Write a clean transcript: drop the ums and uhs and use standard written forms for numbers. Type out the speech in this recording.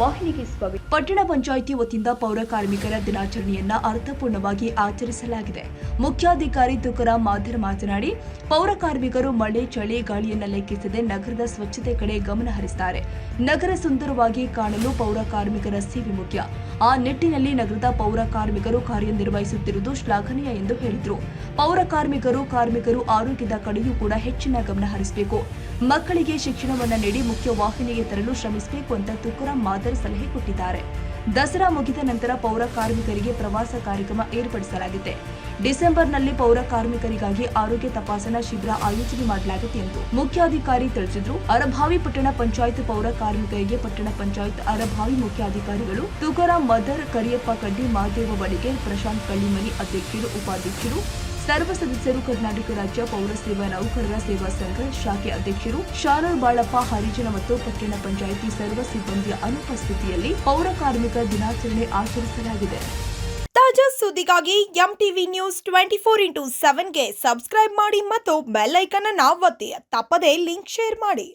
ವಾಹಿನಿಗೆ ಸ್ವಾಗತ. ಪಟ್ಟಣ ಪಂಚಾಯಿತಿ ವತಿಯಿಂದ ಪೌರ ಕಾರ್ಮಿಕರ ದಿನಾಚರಣೆಯನ್ನ ಅರ್ಥಪೂರ್ಣವಾಗಿ ಆಚರಿಸಲಾಗಿದೆ. ಮುಖ್ಯಾಧಿಕಾರಿ ತುಕಾರಾಂ ಮಾಧರ್ ಮಾತನಾಡಿ, ಪೌರ ಕಾರ್ಮಿಕರು ಮಳೆ, ಚಳಿ, ಗಾಳಿಯನ್ನ ಲೆಕ್ಕಿಸದೆ ನಗರದ ಸ್ವಚ್ಛತೆ ಕಡೆ ಗಮನ ಹರಿಸುತ್ತಾರೆ. ನಗರ ಸುಂದರವಾಗಿ ಕಾಣಲು ಪೌರ ಕಾರ್ಮಿಕರ ಸೇವೆ ಮುಖ್ಯ. ಆ ನಿಟ್ಟಿನಲ್ಲಿ ನಗರದ ಪೌರ ಕಾರ್ಮಿಕರು ಕಾರ್ಯನಿರ್ವಹಿಸುತ್ತಿರುವುದು ಶ್ಲಾಘನೀಯ ಎಂದು ಹೇಳಿದರು. ಪೌರ ಕಾರ್ಮಿಕರು ಆರೋಗ್ಯದ ಕಡೆಯೂ ಕೂಡ ಹೆಚ್ಚಿನ ಗಮನ ಹರಿಸಬೇಕು. ಮಕ್ಕಳಿಗೆ ಶಿಕ್ಷಣವನ್ನ ನೀಡಿ ಮುಖ್ಯ ವಾಹಿನಿಗೆ ತರಲು ಶ್ರಮಿಸಬೇಕು ಅಂತ ತುಕಾರಾಂ ಮಾಧರ್ ಸಲಹೆ ಕೊಟ್ಟಿದ್ದಾರೆ. ದಸರಾ ಮುಗಿದ ನಂತರ ಪೌರ ಕಾರ್ಮಿಕರಿಗೆ ಪ್ರವಾಸ ಕಾರ್ಯಕ್ರಮ ಏರ್ಪಡಿಸಲಾಗಿದೆ. ಡಿಸೆಂಬರ್ನಲ್ಲಿ ಪೌರ ಕಾರ್ಮಿಕರಿಗಾಗಿ ಆರೋಗ್ಯ ತಪಾಸಣಾ ಶಿಬಿರ ಆಯೋಜನೆ ಮಾಡಲಾಗಿದೆ ಎಂದು ಮುಖ್ಯಾಧಿಕಾರಿ ತಿಳಿಸಿದರು. ಅರಭಾವಿ ಪಟ್ಟಣ ಪಂಚಾಯತ್ ಪೌರ ಕಾರ್ಮಿಕರಿಗೆ ಪಟ್ಟಣ ಪಂಚಾಯತ್ ಅರಭಾವಿ ಮುಖ್ಯಾಧಿಕಾರಿಗಳು ತುಕಾರಾಂ ಮಾಧರ್, ಕರಿಯಪ್ಪ ಕಡ್ಡಿ, ಮಾದೇವ ಬಡಿಗೇರ್, ಪ್ರಶಾಂತ್ ಕಳ್ಳಿಮನಿ ಅಧ್ಯಕ್ಷರು, ಉಪಾಧ್ಯಕ್ಷರು, ಸರ್ವ ಸದಸ್ಯರು, ಕರ್ನಾಟಕ ರಾಜ್ಯ ಪೌರ ಸೇವಾ ನೌಕರರ ಸೇವಾ ಸಂಘ ಶಾಖೆ ಅಧ್ಯಕ್ಷರು, ಶಾನೂರ್ ಬಾಳಪ್ಪ, ಹರಿಜನ ಮತ್ತು ಪಟ್ಟಣ ಪಂಚಾಯಿತಿ ಸರ್ವ ಸಿಬ್ಬಂದಿಯ ಅನುಪಸ್ಥಿತಿಯಲ್ಲಿ ಪೌರ ಕಾರ್ಮಿಕ ದಿನಾಚರಣೆ ಆಚರಿಸಲಾಗಿದೆ. ತಾಜಾ ಸುದ್ದಿಗಾಗಿ ಎಂಟಿವಿ ನ್ಯೂಸ್ 24x7ಗೆ ಸಬ್ಸ್ಕ್ರೈಬ್ ಮಾಡಿ ಮತ್ತು ಬೆಲ್ ಐಕಾನ್ ಅನ್ನು ಒತ್ತಿ. ತಪ್ಪದೇ ಲಿಂಕ್ ಶೇರ್ ಮಾಡಿ.